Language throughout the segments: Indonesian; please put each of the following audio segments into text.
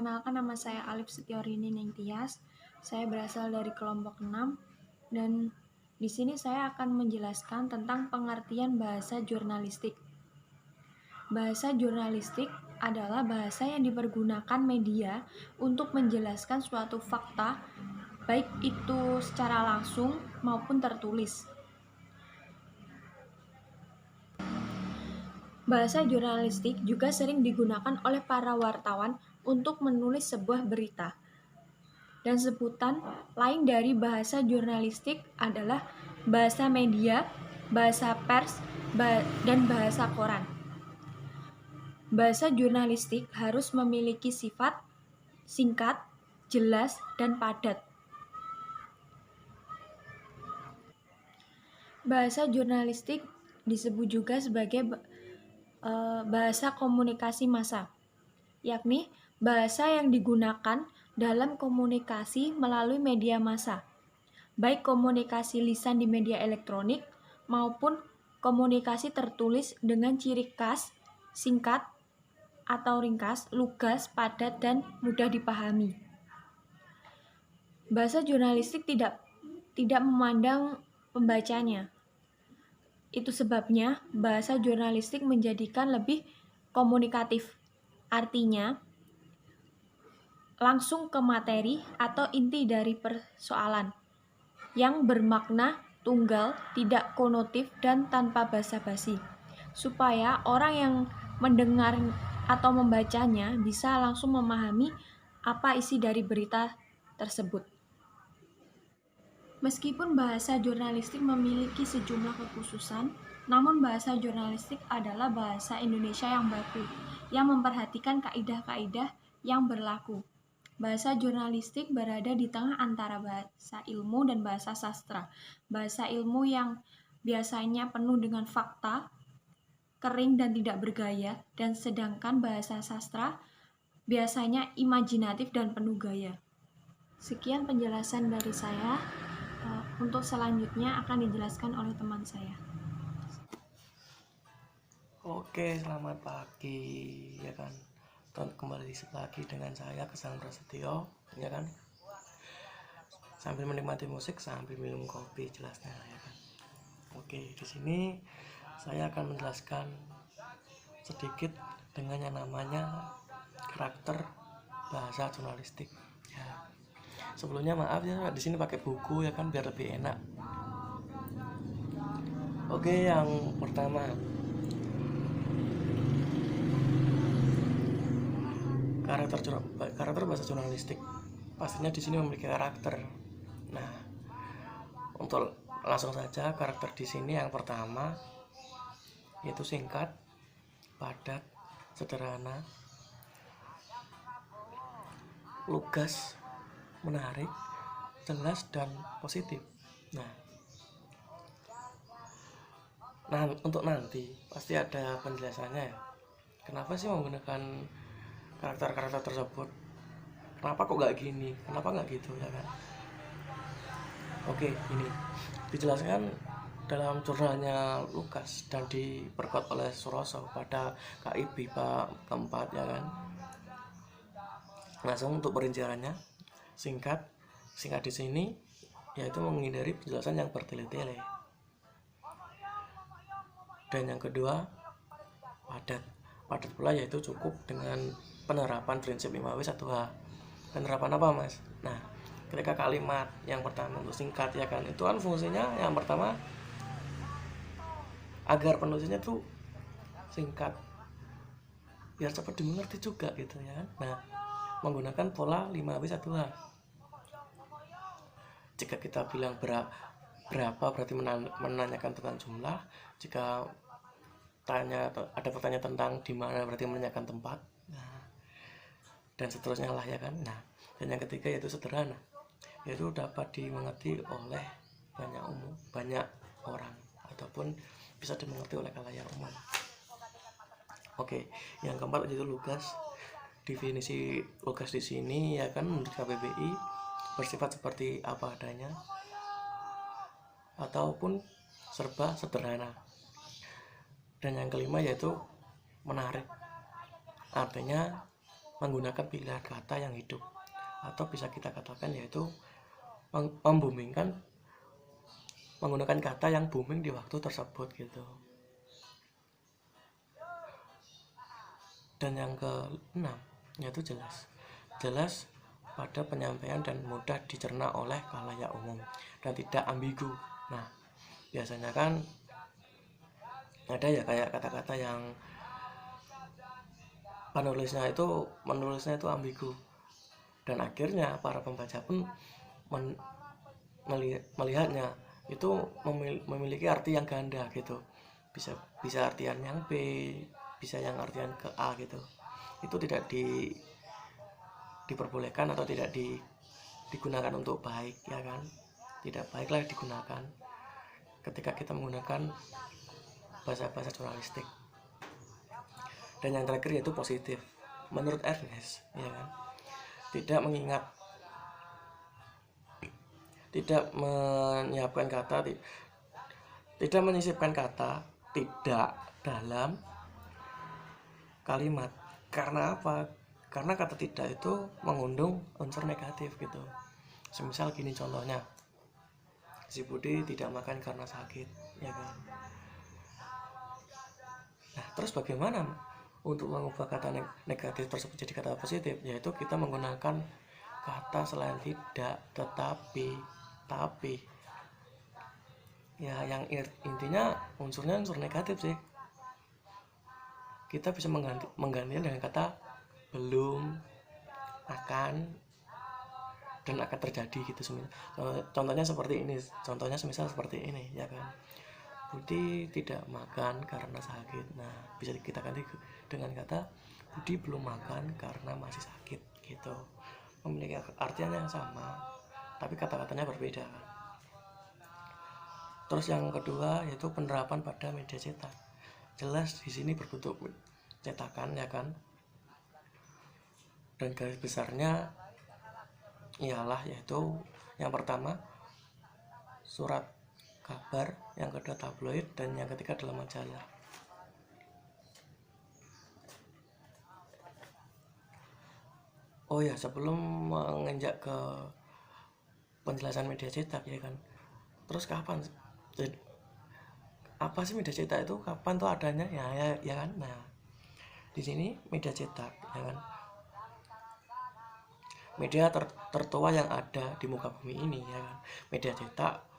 Perkenalkan, nama saya Alif Setiorini Ningtyas. Saya berasal dari kelompok 6 dan di sini saya akan menjelaskan tentang pengertian bahasa jurnalistik. Bahasa jurnalistik adalah bahasa yang dipergunakan media untuk menjelaskan suatu fakta, baik itu secara langsung maupun tertulis. Bahasa jurnalistik juga sering digunakan oleh para wartawan untuk menulis sebuah berita. Dan sebutan lain dari bahasa jurnalistik adalah bahasa media, bahasa pers, dan bahasa koran. Bahasa jurnalistik harus memiliki sifat singkat, jelas, dan padat. Bahasa jurnalistik disebut juga sebagai bahasa komunikasi massa, yakni bahasa yang digunakan dalam komunikasi melalui media massa, baik komunikasi lisan di media elektronik maupun komunikasi tertulis dengan ciri khas, singkat atau ringkas, lugas, padat, dan mudah dipahami. Bahasa jurnalistik tidak memandang pembacanya. Itu sebabnya bahasa jurnalistik menjadikan lebih komunikatif. Artinya, langsung ke materi atau inti dari persoalan yang bermakna tunggal, tidak konotif, dan tanpa basa-basi, supaya orang yang mendengar atau membacanya bisa langsung memahami apa isi dari berita tersebut. Meskipun bahasa jurnalistik memiliki sejumlah kekhususan, namun bahasa jurnalistik adalah bahasa Indonesia yang baku, yang memperhatikan kaidah-kaidah yang berlaku. Bahasa jurnalistik berada di tengah antara bahasa ilmu dan bahasa sastra. Bahasa ilmu yang biasanya penuh dengan fakta, kering dan tidak bergaya, dan sedangkan bahasa sastra biasanya imajinatif dan penuh gaya. Sekian penjelasan dari saya. Untuk selanjutnya akan dijelaskan oleh teman saya. Oke, selamat pagi ya kan. Kembali lagi dengan saya Kesan Prasetyo ya kan. Sambil menikmati musik sambil minum kopi jelasnya ya kan. Oke, di sini saya akan menjelaskan sedikit dengan yang namanya karakter bahasa jurnalistik ya. Sebelumnya maaf ya, di sini pakai buku ya kan biar lebih enak. Oke, yang pertama, karakter bahasa jurnalistik pastinya di sini memiliki karakter. Nah, untuk langsung saja karakter di sini yang pertama yaitu singkat, padat, sederhana, lugas, menarik, jelas, dan positif. Nah, untuk nanti pasti ada penjelasannya ya. Kenapa sih menggunakan karakter-karakter tersebut? Kenapa kok nggak gini? Kenapa nggak gitu ya kan? Oke, ini dijelaskan dalam jurnalnya Lukas dan diperkuat oleh Suroso pada KIB Pak keempat ya kan. Langsung untuk perinciannya singkat di sini yaitu menghindari penjelasan yang bertele-tele. Dan yang kedua, padat pula yaitu cukup dengan penerapan prinsip 5W1H. Penerapan apa mas? Nah, ketika kalimat yang pertama untuk singkat ya kan, itu kan fungsinya yang pertama agar penulisnya tuh singkat biar cepat dimengerti juga gitu ya kan. Nah, menggunakan pola 5W1H. Jika kita bilang berapa berarti menanyakan tentang jumlah. Jika ada pertanyaan tentang di mana berarti menanyakan tempat. Nah, dan seterusnya lah ya kan. Nah, dan yang ketiga yaitu sederhana, yaitu dapat dimengerti oleh banyak orang ataupun bisa dimengerti oleh khalayak umum. Oke, yang keempat yaitu lugas. Definisi lugas di sini ya kan menurut KBBI bersifat seperti apa adanya ataupun serba sederhana. Dan yang kelima yaitu menarik. Artinya menggunakan pilihan kata yang hidup, atau bisa kita katakan yaitu membumingkan menggunakan kata yang booming di waktu tersebut gitu. Dan yang keenam yaitu jelas pada penyampaian dan mudah dicerna oleh khalayak umum dan tidak ambigu. Nah, biasanya kan ada ya kayak kata-kata yang menulisnya itu ambigu, dan akhirnya para pembaca pun melihatnya itu memiliki arti yang ganda gitu, bisa artian yang B, bisa yang artian ke A gitu. Itu tidak diperbolehkan atau tidak digunakan untuk baik, ya kan? Tidak baiklah digunakan ketika kita menggunakan bahasa jurnalistik. Dan yang terakhir yaitu positif. Menurut Ernest, ya kan, tidak menyisipkan kata tidak dalam kalimat. Karena apa? Karena kata tidak itu mengundang unsur negatif gitu. Semisal gini contohnya, si Budi tidak makan karena sakit, ya kan. Nah, terus bagaimana untuk mengubah kata negatif tersebut jadi kata positif? Yaitu kita menggunakan kata selain tidak, tetapi, tapi. Ya, yang intinya unsurnya unsur negatif sih. Kita bisa menggantinya dengan kata belum, akan, dan akan terjadi gitu. Contohnya seperti ini. Contohnya semisal seperti ini, ya kan. Budi tidak makan karena sakit. Nah, bisa kita ganti dengan kata Budi belum makan karena masih sakit gitu. Memiliki artian yang sama, tapi kata-katanya berbeda. Terus yang kedua yaitu penerapan pada media cetak. Jelas di sini berbentuk cetakan, ya kan. Dan garis besarnya ialah yaitu yang pertama surat kabar, yang kedua tabloid, dan yang ketiga adalah majalah. Oh ya, sebelum menginjak ke penjelasan media cetak, ya kan. Terus kapan? Apa sih media cetak itu? Kapan tuh adanya? Ya kan. Nah, di sini media cetak, ya kan. Media tertua yang ada di muka bumi ini, ya kan. Media cetak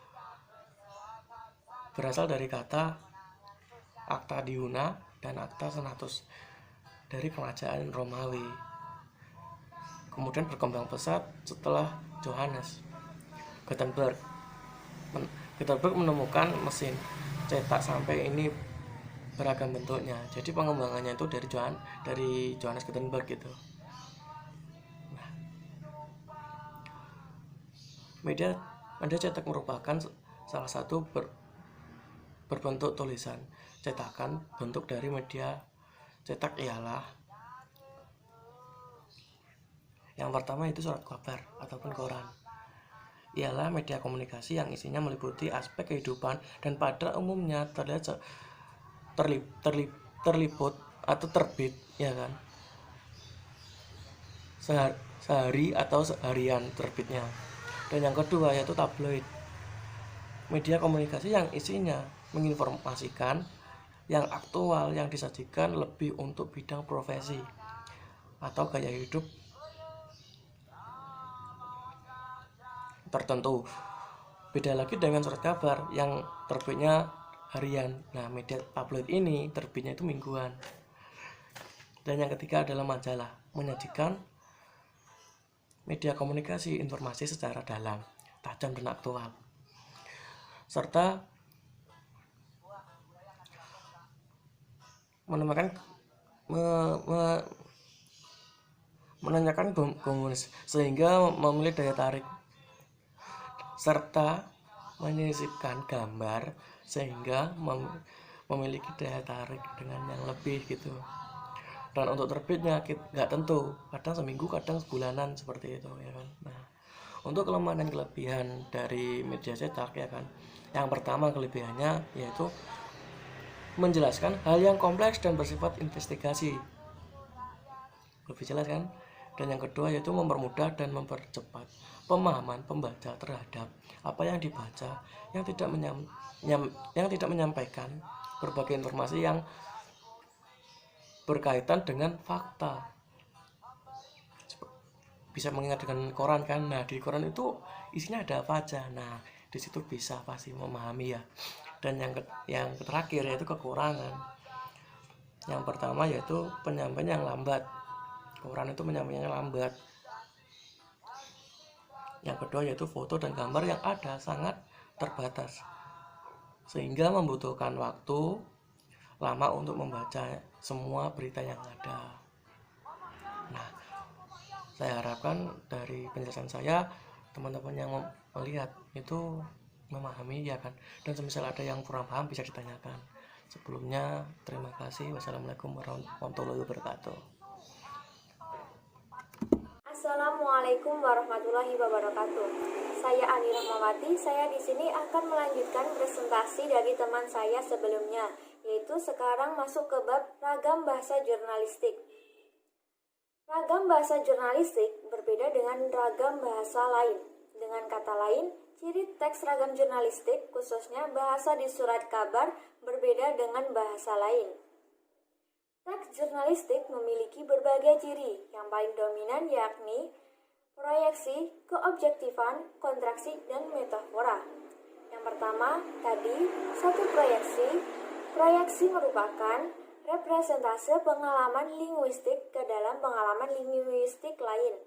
berasal dari kata Acta Diuna dan Acta Senatus dari kerajaan Romawi. Kemudian berkembang pesat setelah Johannes Gutenberg menemukan mesin cetak sampai ini beragam bentuknya. Jadi pengembangannya itu dari Johannes Gutenberg gitu. Nah, media cetak merupakan salah satu berbentuk tulisan. Cetakan bentuk dari media cetak ialah yang pertama itu surat kabar ataupun koran. Ialah media komunikasi yang isinya meliputi aspek kehidupan dan pada umumnya terliput atau terbit, ya kan, sehari atau seharian terbitnya. Dan yang kedua yaitu tabloid, media komunikasi yang isinya menginformasikan yang aktual yang disajikan lebih untuk bidang profesi atau gaya hidup tertentu. Beda lagi dengan surat kabar yang terbitnya harian. Nah, media tabloid ini terbitnya itu mingguan. Dan yang ketiga adalah majalah, menyajikan media komunikasi informasi secara dalam, tajam dan aktual, serta menanyakan komunis sehingga memiliki daya tarik, serta menyisipkan gambar sehingga memiliki daya tarik dengan yang lebih gitu. Dan untuk terbitnya nggak tentu, kadang seminggu, kadang sebulanan seperti itu, ya kan. Nah, untuk kelemahan dan kelebihan dari media cetak, ya kan, yang pertama kelebihannya yaitu menjelaskan hal yang kompleks dan bersifat investigasi. Lebih jelas kan? Dan yang kedua yaitu mempermudah dan mempercepat pemahaman pembaca terhadap apa yang dibaca, yang tidak menyampaikan berbagai informasi yang berkaitan dengan fakta. Bisa mengingat dengan koran kan. Nah, di koran itu isinya ada apa aja. Nah, di situ bisa pasti memahami ya. Dan yang terakhir yaitu kekurangan. Yang pertama yaitu penyampaian yang lambat. Koran itu penyampaiannya lambat. Yang kedua yaitu foto dan gambar yang ada sangat terbatas, sehingga membutuhkan waktu lama untuk membaca semua berita yang ada. Nah, saya harapkan dari penjelasan saya teman-teman yang melihat itu memahami ya kan. Dan semisal ada yang kurang paham bisa ditanyakan. Sebelumnya terima kasih. Wassalamualaikum warahmatullahi wabarakatuh. Assalamualaikum warahmatullahi wabarakatuh. Saya Ani Rahmawati. Saya di sini akan melanjutkan presentasi dari teman saya sebelumnya, yaitu sekarang masuk ke bab ragam bahasa jurnalistik. Ragam bahasa jurnalistik berbeda dengan ragam bahasa lain. Dengan kata lain, ciri teks ragam jurnalistik, khususnya bahasa di surat kabar, berbeda dengan bahasa lain. Teks jurnalistik memiliki berbagai ciri, yang paling dominan yakni proyeksi, keobjektifan, kontraksi, dan metafora. Yang pertama, tadi, satu proyeksi. Proyeksi merupakan representase pengalaman linguistik ke dalam pengalaman linguistik lain.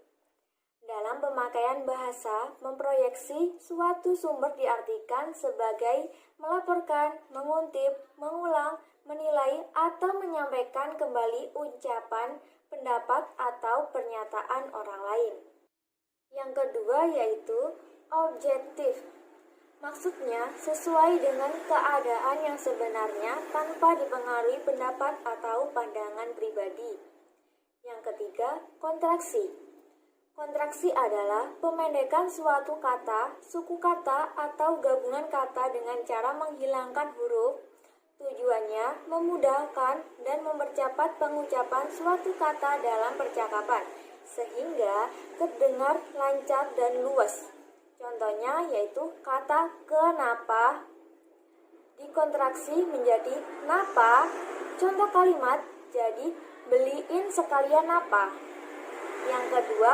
Dalam pemakaian bahasa, memproyeksi suatu sumber diartikan sebagai melaporkan, mengutip, mengulang, menilai, atau menyampaikan kembali ucapan, pendapat, atau pernyataan orang lain. Yang kedua yaitu objektif. Maksudnya sesuai dengan keadaan yang sebenarnya tanpa dipengaruhi pendapat atau pandangan pribadi. Yang ketiga, kontraksi. Kontraksi adalah pemendekan suatu kata, suku kata, atau gabungan kata dengan cara menghilangkan huruf. Tujuannya memudahkan dan mempercepat pengucapan suatu kata dalam percakapan, sehingga terdengar lancar dan luas. Contohnya yaitu kata kenapa dikontraksi menjadi napa. Contoh kalimat jadi beliin sekalian napa. Yang kedua,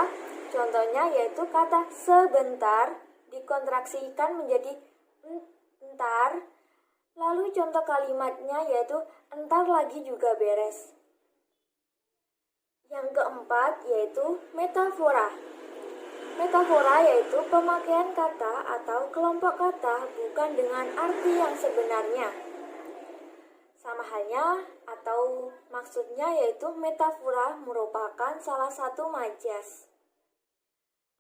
contohnya yaitu kata sebentar dikontraksikan menjadi entar. Lalu contoh kalimatnya yaitu entar lagi juga beres. Yang keempat yaitu metafora. Metafora yaitu pemakaian kata atau kelompok kata bukan dengan arti yang sebenarnya. Sama halnya atau maksudnya yaitu metafora merupakan salah satu majas.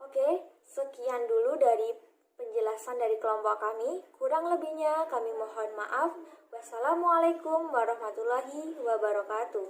Oke, sekian dulu dari penjelasan dari kelompok kami. Kurang lebihnya kami mohon maaf. Wassalamualaikum warahmatullahi wabarakatuh.